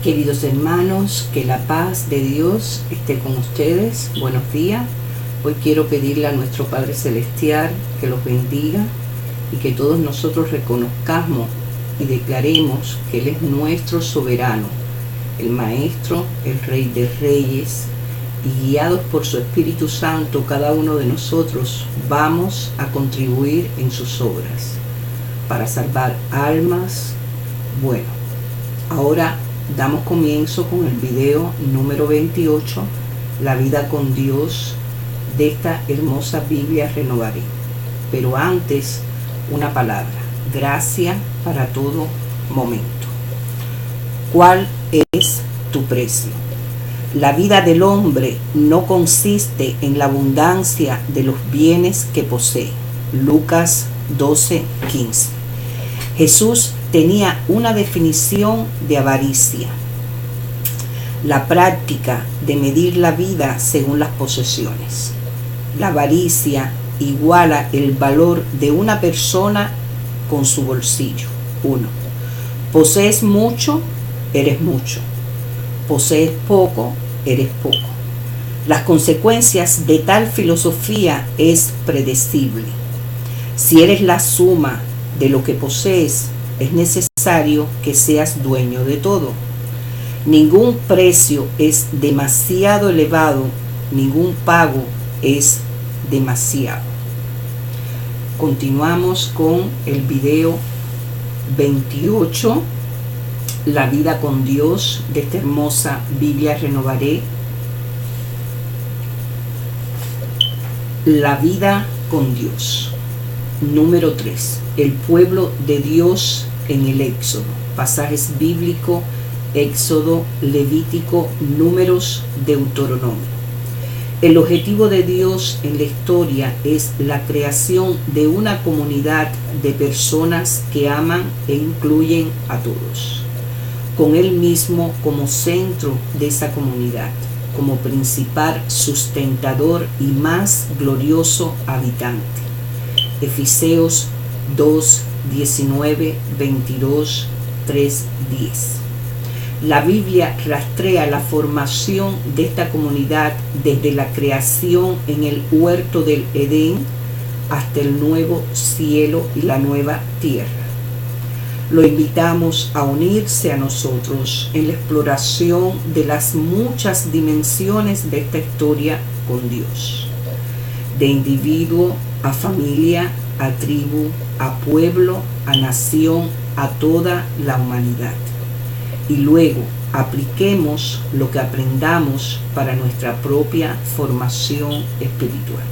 Queridos hermanos, que la paz de Dios esté con ustedes. Buenos días. Hoy quiero pedirle a nuestro Padre Celestial que los bendiga y que todos nosotros reconozcamos y declaremos que Él es nuestro soberano, el Maestro, el Rey de Reyes, y guiados por su Espíritu Santo, cada uno de nosotros vamos a contribuir en sus obras para salvar almas. Bueno, ahora damos comienzo con el video número 28, La vida con Dios, de esta hermosa Biblia Renovaré. Pero antes, una palabra: gracia para todo momento. ¿Cuál es tu precio? La vida del hombre no consiste en la abundancia de los bienes que posee. Lucas 12:15. Jesús tenía una definición de avaricia: la práctica de medir la vida según las posesiones. La avaricia iguala el valor de una persona con su bolsillo. 1. Posees mucho, eres mucho. Posees poco, eres poco. Las consecuencias de tal filosofía es predecible. Si eres la suma de lo que posees, es necesario que seas dueño de todo. Ningún precio es demasiado elevado, ningún pago es demasiado. Continuamos con el video 28, La vida con Dios, de esta hermosa Biblia Renovaré. La vida con Dios. Número 3. El pueblo de Dios en el Éxodo. Pasajes bíblicos: Éxodo, Levítico, Números, Deuteronomio. El objetivo de Dios en la historia es la creación de una comunidad de personas que aman e incluyen a todos, con Él mismo como centro de esa comunidad, como principal sustentador y más glorioso habitante. Efesios 2, 19, 22, 3, 10. La Biblia rastrea la formación de esta comunidad desde la creación en el huerto del Edén hasta el nuevo cielo y la nueva tierra. Lo invitamos a unirse a nosotros en la exploración de las muchas dimensiones de esta historia con Dios, de individuo a familia, a tribu, a pueblo, a nación, a toda la humanidad. Y luego apliquemos lo que aprendamos para nuestra propia formación espiritual.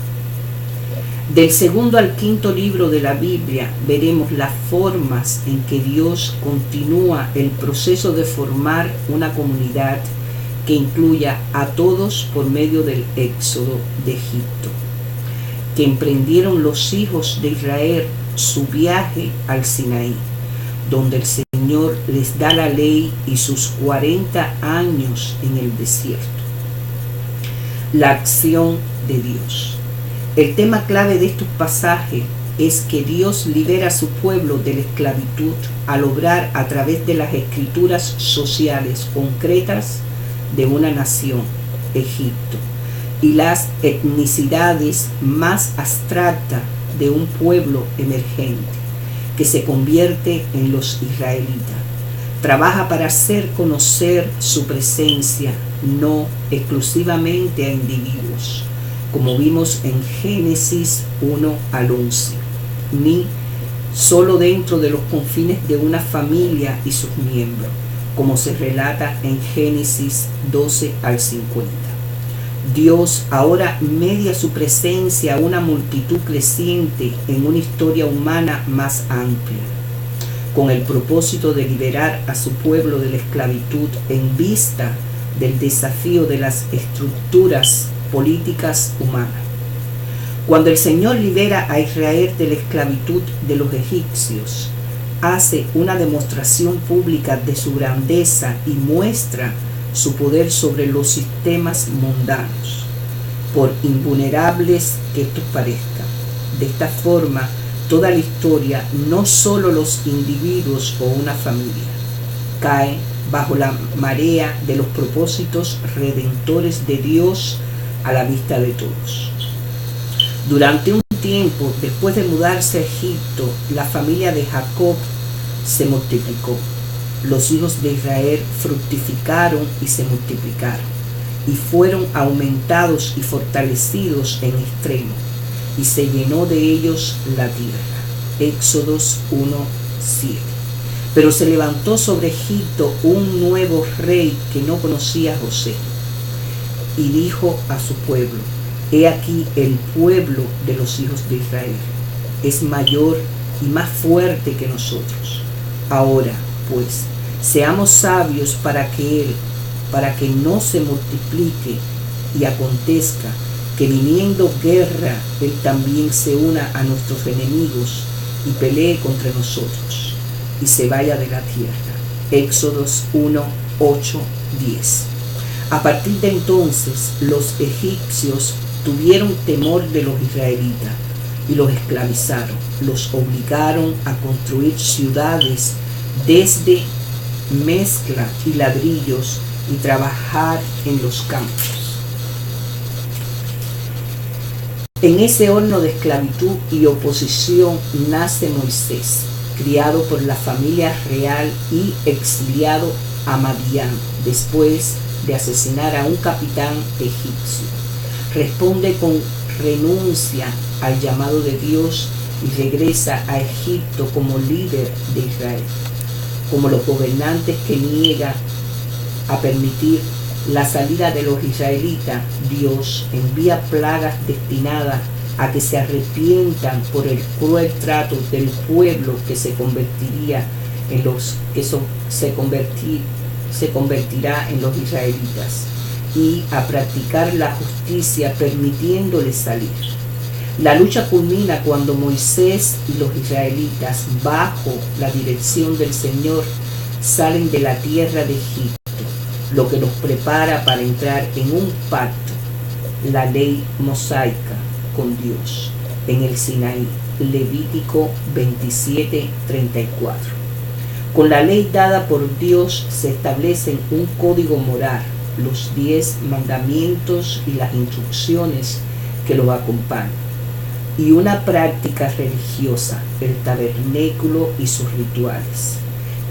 Del segundo al quinto libro de la Biblia veremos las formas en que Dios continúa el proceso de formar una comunidad que incluya a todos por medio del éxodo de Egipto, que emprendieron los hijos de Israel su viaje al Sinaí, donde el Señor les da la ley, y sus 40 años en el desierto. La acción de Dios. El tema clave de estos pasajes es que Dios libera a su pueblo de la esclavitud al obrar a través de las escrituras sociales concretas de una nación, Egipto, y las etnicidades más abstractas de un pueblo emergente, que se convierte en los israelitas. Trabaja para hacer conocer su presencia, no exclusivamente a individuos, como vimos en Génesis 1 al 11, ni solo dentro de los confines de una familia y sus miembros, como se relata en Génesis 12 al 50. Dios ahora media su presencia a una multitud creciente en una historia humana más amplia, con el propósito de liberar a su pueblo de la esclavitud en vista del desafío de las estructuras políticas humanas. Cuando el Señor libera a Israel de la esclavitud de los egipcios, hace una demostración pública de su grandeza y muestra su poder sobre los sistemas mundanos, por invulnerables que estos parezcan. De esta forma, toda la historia, no solo los individuos o una familia, cae bajo la marea de los propósitos redentores de Dios a la vista de todos. Durante un tiempo, después de mudarse a Egipto, la familia de Jacob se multiplicó. Los hijos de Israel fructificaron y se multiplicaron, y fueron aumentados y fortalecidos en extremo, y se llenó de ellos la tierra. Éxodos 1:7. Pero se levantó sobre Egipto un nuevo rey que no conocía a José, y dijo a su pueblo: he aquí el pueblo de los hijos de Israel es mayor y más fuerte que nosotros. Ahora, pues, seamos sabios para que no se multiplique y acontezca que viniendo guerra, él también se una a nuestros enemigos y pelee contra nosotros y se vaya de la tierra. Éxodos 1:8-10. A partir de entonces, los egipcios tuvieron temor de los israelitas y los esclavizaron. Los obligaron a construir ciudades desde mezcla y ladrillos y trabajar en los campos. En ese horno de esclavitud y oposición nace Moisés, criado por la familia real y exiliado a Madián después de asesinar a un capitán egipcio. Responde con renuncia al llamado de Dios y regresa a Egipto como líder de Israel. Como los gobernantes que niegan a permitir la salida de los israelitas, Dios envía plagas destinadas a que se arrepientan por el cruel trato del pueblo que se convertirá en los israelitas, y a practicar la justicia permitiéndoles salir. La lucha culmina cuando Moisés y los israelitas, bajo la dirección del Señor, salen de la tierra de Egipto, lo que los prepara para entrar en un pacto, la ley mosaica con Dios, en el Sinaí. Levítico 27:34. Con la ley dada por Dios se establecen un código moral, los 10 mandamientos y las instrucciones que los acompañan, y una práctica religiosa, el tabernáculo y sus rituales,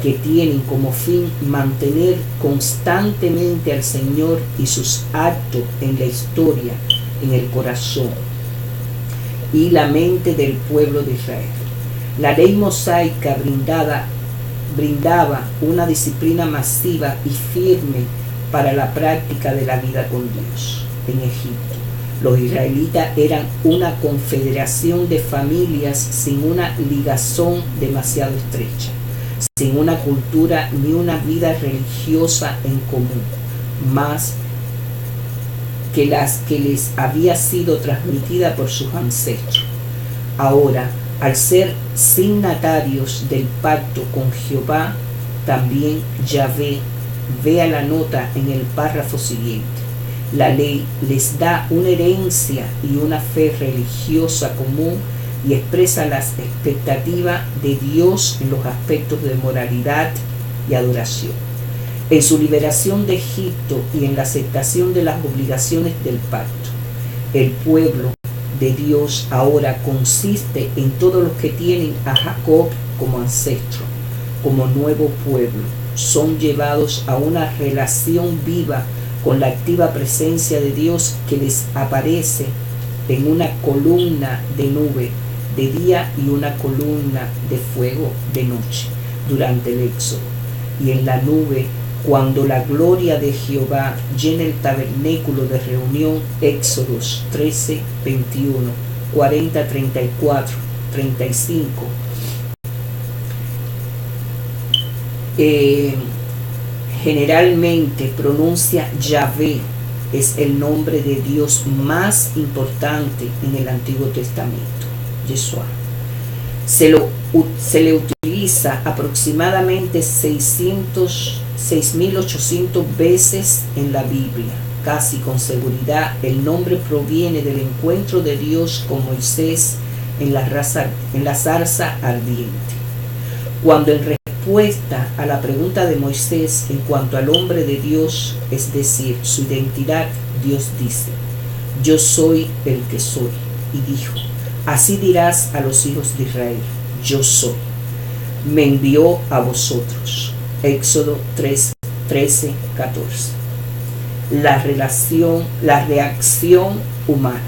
que tienen como fin mantener constantemente al Señor y sus actos en la historia, en el corazón y la mente del pueblo de Israel. La ley mosaica brindaba una disciplina masiva y firme para la práctica de la vida con Dios. En Egipto, los israelitas eran una confederación de familias sin una ligazón demasiado estrecha, sin una cultura ni una vida religiosa en común, más que las que les había sido transmitida por sus ancestros. Ahora, al ser signatarios del pacto con Jehová, también Yahvé, vea la nota en el párrafo siguiente. La ley les da una herencia y una fe religiosa común y expresa las expectativas de Dios en los aspectos de moralidad y adoración. En su liberación de Egipto y en la aceptación de las obligaciones del pacto, el pueblo de Dios ahora consiste en todos los que tienen a Jacob como ancestro, como nuevo pueblo. Son llevados a una relación viva con la activa presencia de Dios que les aparece en una columna de nube de día y una columna de fuego de noche durante el éxodo, y en la nube cuando la gloria de Jehová llena el tabernáculo de reunión. Éxodos 13, 21, 40, 34, 35. Generalmente pronuncia Yahvé, es el nombre de Dios más importante en el Antiguo Testamento, Yeshua. Se le utiliza aproximadamente 6.800 veces en la Biblia. Casi con seguridad el nombre proviene del encuentro de Dios con Moisés en la zarza ardiente, cuando en respuesta a la pregunta de Moisés en cuanto al hombre de Dios, es decir, su identidad, Dios dice: yo soy el que soy. Y dijo: así dirás a los hijos de Israel: yo soy, me envió a vosotros. Éxodo 3, 13, 14. La reacción humana.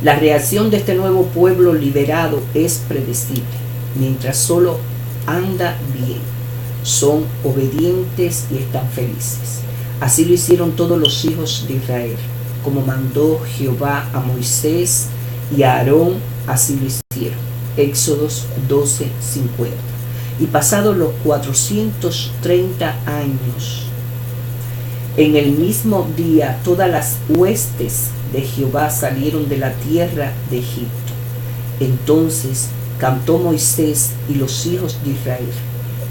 La reacción de este nuevo pueblo liberado es predecible. Mientras solo anda bien, son obedientes y están felices. Así lo hicieron todos los hijos de Israel, como mandó Jehová a Moisés y a Aarón, así lo hicieron. Éxodos 12, 50. Y pasados los 430 años, en el mismo día todas las huestes de Jehová salieron de la tierra de Egipto. Entonces cantó Moisés y los hijos de Israel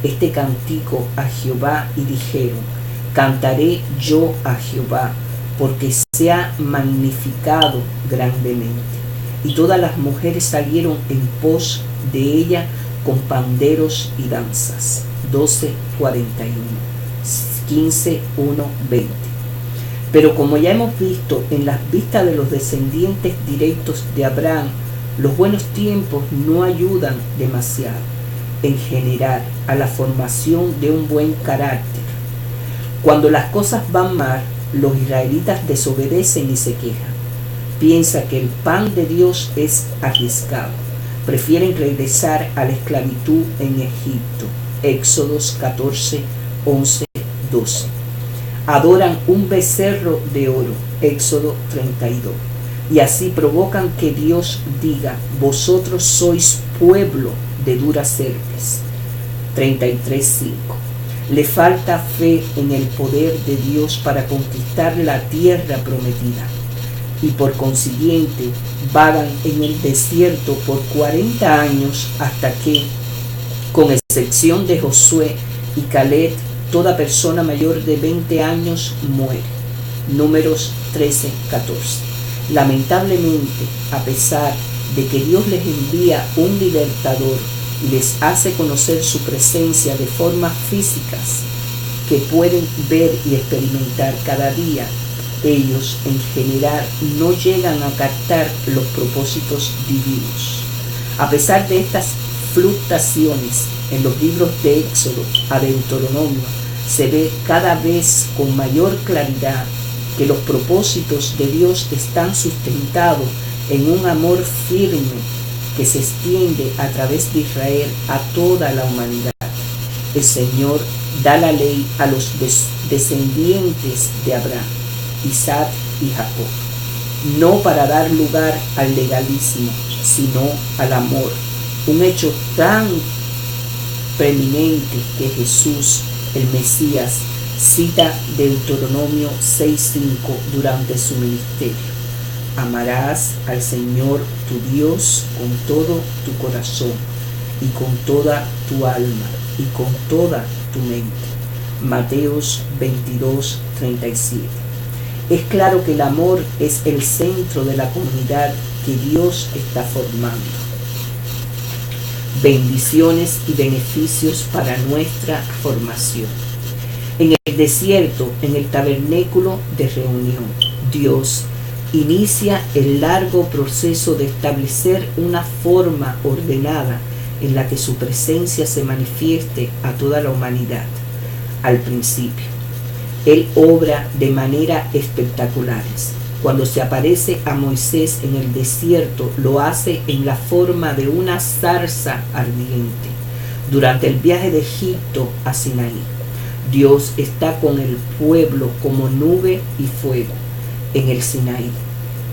este cántico a Jehová y dijeron: cantaré yo a Jehová, porque se ha magnificado grandemente. Y todas las mujeres salieron en pos de ella con panderos y danzas. 12:41, 15:1-20. Pero como ya hemos visto en las vistas de los descendientes directos de Abraham, los buenos tiempos no ayudan demasiado en general a la formación de un buen carácter. Cuando las cosas van mal, los israelitas desobedecen y se quejan. Piensa que el pan de Dios es arriesgado. Prefieren regresar a la esclavitud en Egipto. Éxodos 14, 11, 12. Adoran un becerro de oro. Éxodo 32. Y así provocan que Dios diga: vosotros sois pueblo de duras cerviz. 33:5. Le falta fe en el poder de Dios para conquistar la tierra prometida, y por consiguiente vagan en el desierto por 40 años hasta que, con excepción de Josué y Caleb, toda persona mayor de 20 años muere. Números 13:14. Lamentablemente, a pesar de que Dios les envía un libertador y les hace conocer su presencia de formas físicas que pueden ver y experimentar cada día, ellos en general no llegan a captar los propósitos divinos. A pesar de estas fluctuaciones en los libros de Éxodo a Deuteronomio, se ve cada vez con mayor claridad que los propósitos de Dios están sustentados en un amor firme que se extiende a través de Israel a toda la humanidad. El Señor da la ley a los descendientes de Abraham, Isaac y Jacob, no para dar lugar al legalismo, sino al amor, un hecho tan preeminente que Jesús, el Mesías, cita Deuteronomio 6:5 durante su ministerio. Amarás al Señor tu Dios con todo tu corazón y con toda tu alma y con toda tu mente. Mateos 22:37. Es claro que el amor es el centro de la comunidad que Dios está formando. Bendiciones y beneficios para nuestra formación. En el desierto, en el tabernáculo de reunión, Dios inicia el largo proceso de establecer una forma ordenada en la que su presencia se manifieste a toda la humanidad. Al principio, Él obra de manera espectaculares. Cuando se aparece a Moisés en el desierto, lo hace en la forma de una zarza ardiente. Durante el viaje de Egipto a Sinaí, Dios está con el pueblo como nube y fuego. En el Sinaí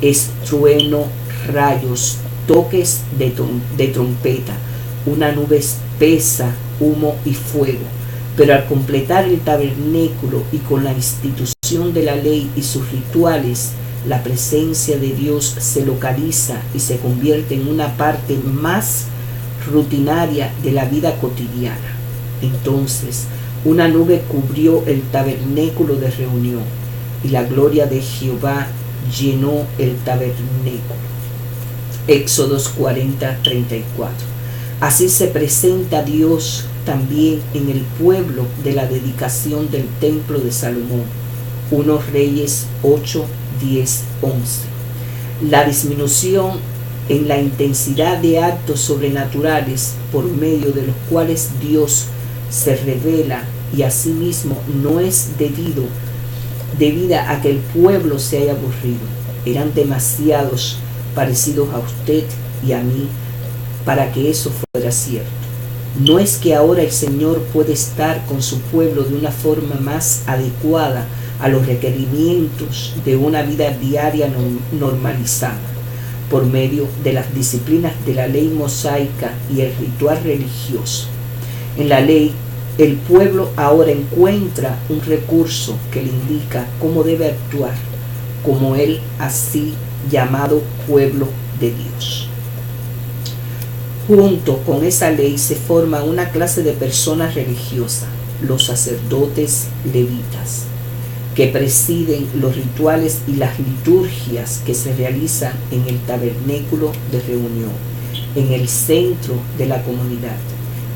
es trueno, rayos, toques de trompeta, una nube espesa, humo y fuego. Pero al completar el tabernáculo y con la institución de la ley y sus rituales, la presencia de Dios se localiza y se convierte en una parte más rutinaria de la vida cotidiana. Entonces, una nube cubrió el tabernáculo de reunión y la gloria de Jehová llenó el tabernáculo. Éxodos 40:34. Así se presenta Dios también en el pueblo de la dedicación del templo de Salomón. 1 Reyes 8, 10, 11. La disminución en la intensidad de actos sobrenaturales por medio de los cuales Dios se revela y asimismo no es debida a que el pueblo se haya aburrido. Eran demasiados parecidos a usted y a mí para que eso fuera cierto. No es que ahora el Señor puede estar con su pueblo de una forma más adecuada a los requerimientos de una vida diaria normalizada por medio de las disciplinas de la ley mosaica y el ritual religioso. En la ley, el pueblo ahora encuentra un recurso que le indica cómo debe actuar como el así llamado pueblo de Dios. Junto con esa ley se forma una clase de personas religiosas, los sacerdotes levitas, que presiden los rituales y las liturgias que se realizan en el tabernáculo de reunión, en el centro de la comunidad.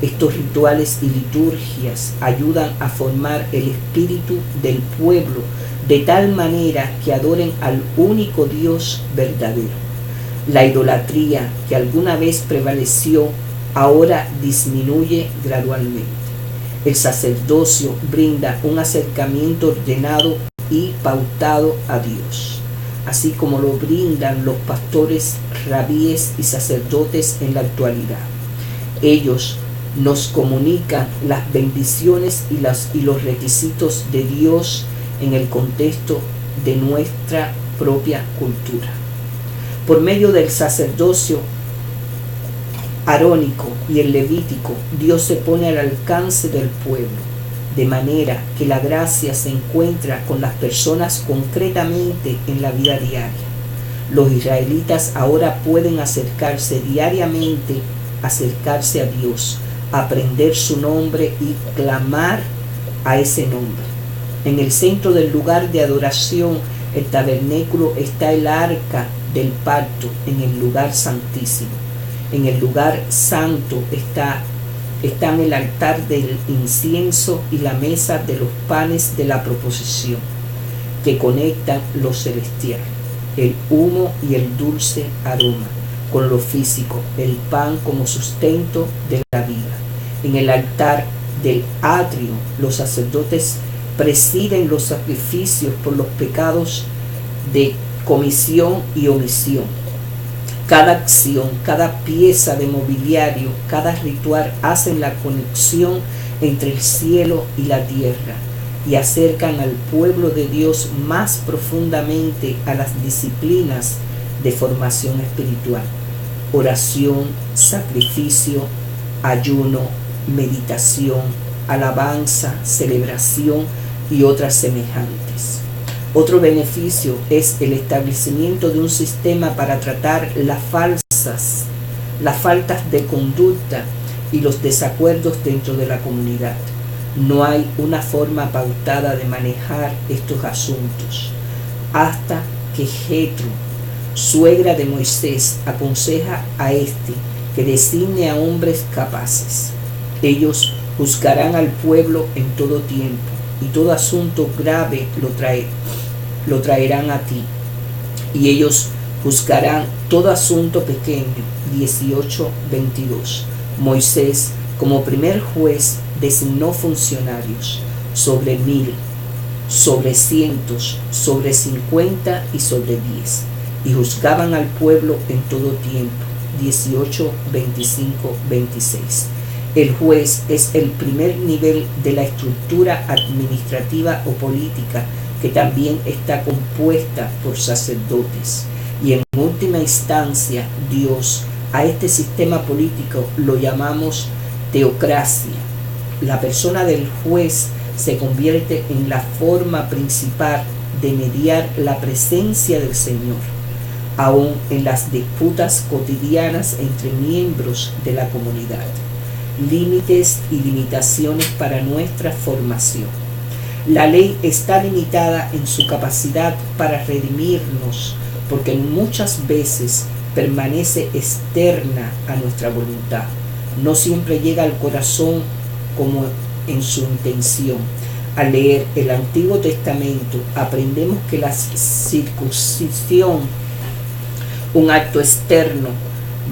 Estos rituales y liturgias ayudan a formar el espíritu del pueblo de tal manera que adoren al único Dios verdadero. La idolatría que alguna vez prevaleció ahora disminuye gradualmente. El sacerdocio brinda un acercamiento ordenado y pautado a Dios, así como lo brindan los pastores, rabíes y sacerdotes en la actualidad. Ellos nos comunican las bendiciones y los requisitos de Dios en el contexto de nuestra propia cultura. Por medio del sacerdocio arónico y el levítico, Dios se pone al alcance del pueblo, de manera que la gracia se encuentra con las personas concretamente en la vida diaria. Los israelitas ahora pueden acercarse diariamente, acercarse a Dios, aprender su nombre y clamar a ese nombre. En el centro del lugar de adoración, el tabernáculo, está el arca del pacto en el lugar santísimo. En el lugar santo están el altar del incienso y la mesa de los panes de la proposición, que conectan lo celestial, el humo y el dulce aroma, con lo físico, el pan como sustento de la vida. En el altar del atrio, los sacerdotes presiden los sacrificios por los pecados de comisión y omisión. Cada acción, cada pieza de mobiliario, cada ritual hacen la conexión entre el cielo y la tierra y acercan al pueblo de Dios más profundamente a las disciplinas de formación espiritual: oración, sacrificio, ayuno, meditación, alabanza, celebración y otras semejantes. Otro beneficio es el establecimiento de un sistema para tratar las faltas de conducta y los desacuerdos dentro de la comunidad. No hay una forma pautada de manejar estos asuntos, hasta que Jetro, suegra de Moisés, aconseja a este que designe a hombres capaces. Ellos juzgarán al pueblo en todo tiempo, y todo asunto grave lo traerán a ti, y ellos juzgarán todo asunto pequeño. 18:22. Moisés, como primer juez, designó funcionarios sobre 1000, sobre cientos, sobre 50 y sobre 10, y juzgaban al pueblo en todo tiempo. 18:25-26. El juez es el primer nivel de la estructura administrativa o política, que también está compuesta por sacerdotes. Y en última instancia, Dios, a este sistema político lo llamamos teocracia. La persona del juez se convierte en la forma principal de mediar la presencia del Señor, aún en las disputas cotidianas entre miembros de la comunidad. Límites y limitaciones para nuestra formación. La ley está limitada en su capacidad para redimirnos, porque muchas veces permanece externa a nuestra voluntad. No siempre llega al corazón como en su intención. Al leer el Antiguo Testamento aprendemos que la circuncisión, un acto externo,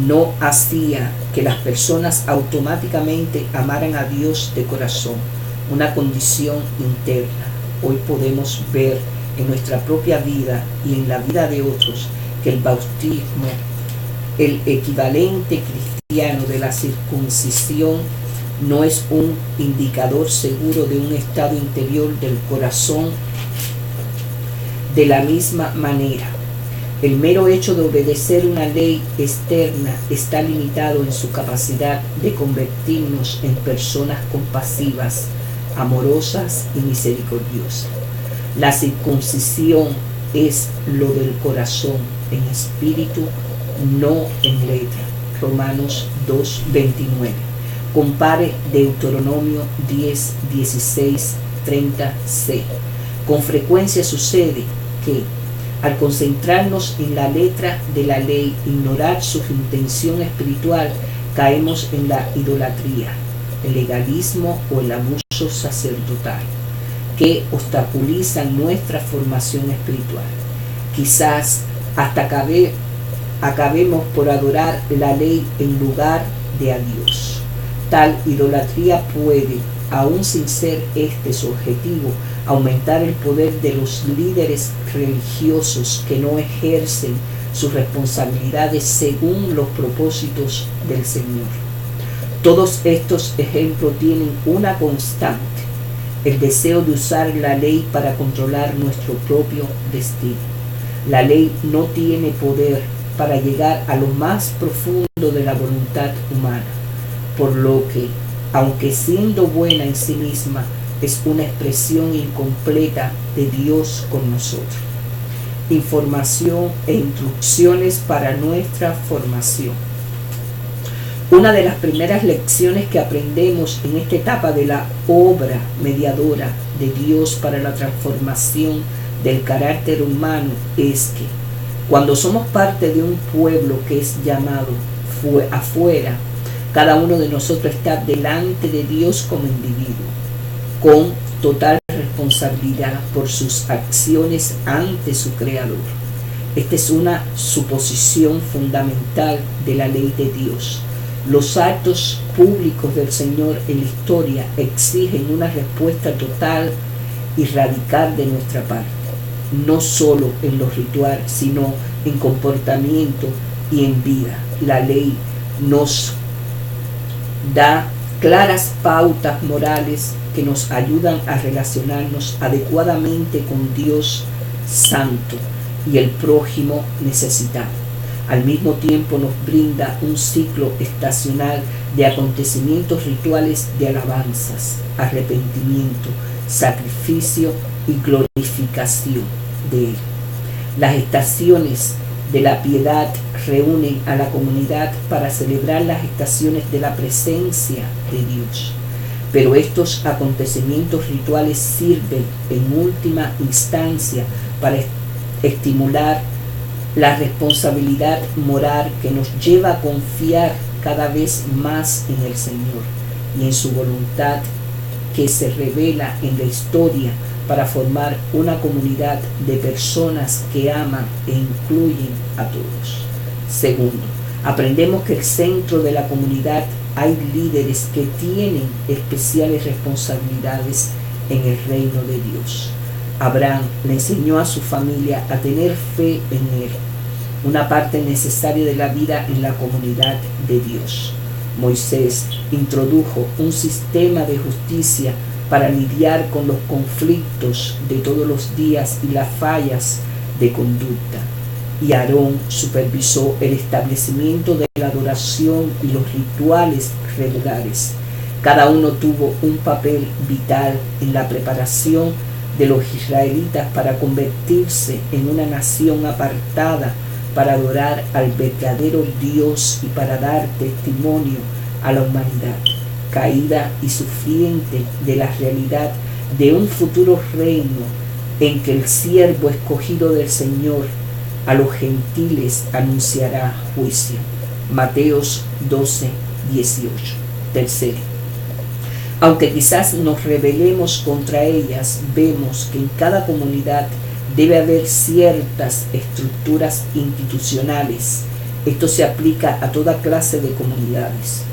no hacía que las personas automáticamente amaran a Dios de corazón, una condición interna. Hoy podemos ver en nuestra propia vida y en la vida de otros que el bautismo, el equivalente cristiano de la circuncisión, no es un indicador seguro de un estado interior del corazón. De la misma manera, el mero hecho de obedecer una ley externa está limitado en su capacidad de convertirnos en personas compasivas, amorosas y misericordiosas. La circuncisión es lo del corazón en espíritu, no en letra. Romanos 2:29. Compare Deuteronomio 10, 16, 30c. Con frecuencia sucede que, al concentrarnos en la letra de la ley, ignorar su intención espiritual, caemos en la idolatría, el legalismo o el abuso sacerdotal, que obstaculizan nuestra formación espiritual. Quizás hasta acabemos por adorar la ley en lugar de a Dios. Tal idolatría puede, aun sin ser este su objetivo, aumentar el poder de los líderes religiosos que no ejercen sus responsabilidades según los propósitos del Señor. Todos estos ejemplos tienen una constante: el deseo de usar la ley para controlar nuestro propio destino. La ley no tiene poder para llegar a lo más profundo de la voluntad humana, por lo que, aunque siendo buena en sí misma, es una expresión incompleta de Dios con nosotros. Información e instrucciones para nuestra formación. Una de las primeras lecciones que aprendemos en esta etapa de la obra mediadora de Dios para la transformación del carácter humano es que, cuando somos parte de un pueblo que es llamado afuera, cada uno de nosotros está delante de Dios como individuo, con total responsabilidad por sus acciones ante su Creador. Esta es una suposición fundamental de la ley de Dios. Los actos públicos del Señor en la historia exigen una respuesta total y radical de nuestra parte, no solo en los rituales, sino en comportamiento y en vida. La ley nos da claras pautas morales que nos ayudan a relacionarnos adecuadamente con Dios Santo y el prójimo necesitado. Al mismo tiempo nos brinda un ciclo estacional de acontecimientos rituales de alabanzas, arrepentimiento, sacrificio y glorificación de Él. Las estaciones de la piedad reúnen a la comunidad para celebrar las estaciones de la presencia de Dios. Pero estos acontecimientos rituales sirven en última instancia para estimular la responsabilidad moral que nos lleva a confiar cada vez más en el Señor y en su voluntad que se revela en la historia para formar una comunidad de personas que aman e incluyen a todos. Segundo, aprendemos que el centro de la comunidad hay líderes que tienen especiales responsabilidades en el reino de Dios. Abraham le enseñó a su familia a tener fe en Él, una parte necesaria de la vida en la comunidad de Dios. Moisés introdujo un sistema de justicia para lidiar con los conflictos de todos los días y las fallas de conducta. Y Aarón supervisó el establecimiento de la adoración y los rituales regulares. Cada uno tuvo un papel vital en la preparación de los israelitas para convertirse en una nación apartada para adorar al verdadero Dios y para dar testimonio a la humanidad caída y sufriente de la realidad de un futuro reino en que el siervo escogido del Señor a los gentiles anunciará juicio. Mateos 12, 18. Tercero, Aunque quizás nos rebelemos contra ellas, vemos que en cada comunidad debe haber ciertas estructuras institucionales. Esto se aplica a toda clase de comunidades,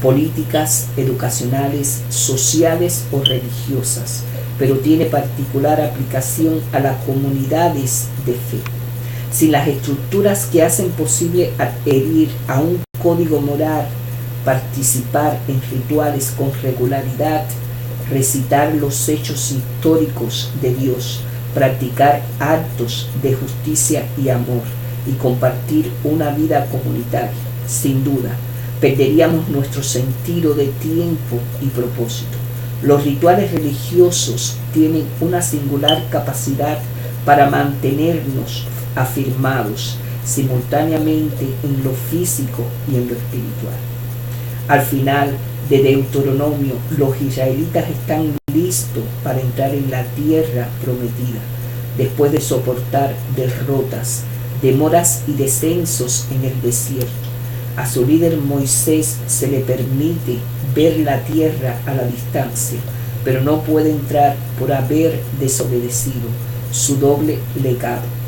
políticas, educacionales, sociales o religiosas, pero tiene particular aplicación a las comunidades de fe. Sin las estructuras que hacen posible adherir a un código moral, participar en rituales con regularidad, recitar los hechos históricos de Dios, practicar actos de justicia y amor y compartir una vida comunitaria, sin duda, perderíamos nuestro sentido de tiempo y propósito. Los rituales religiosos tienen una singular capacidad para mantenernos afirmados simultáneamente en lo físico y en lo espiritual. Al final de Deuteronomio, los israelitas están listos para entrar en la tierra prometida, después de soportar derrotas, demoras y descensos en el desierto. A su líder Moisés se le permite ver la tierra a la distancia, pero no puede entrar por haber desobedecido su doble legado.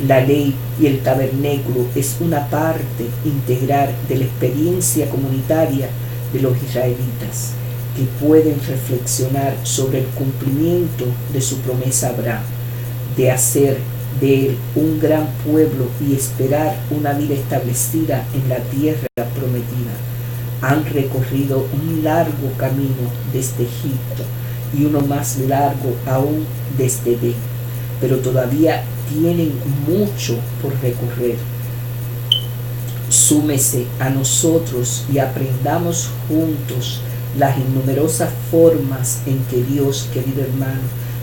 La ley y el tabernáculo es una parte integral de la experiencia comunitaria de los israelitas, que pueden reflexionar sobre el cumplimiento de su promesa a Abraham, de hacer de él un gran pueblo y esperar una vida establecida en la tierra prometida. Han recorrido un largo camino desde Egipto y uno más largo aún desde Edén, pero todavía tienen mucho por recorrer. Súmese a nosotros y aprendamos juntos las innumerosas formas en que Dios, querido hermano,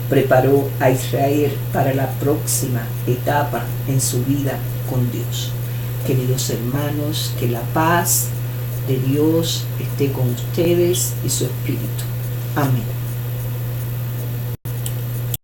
preparó a Israel para la próxima etapa en su vida con Dios. Queridos hermanos, que la paz de Dios esté con ustedes y su espíritu. Amén.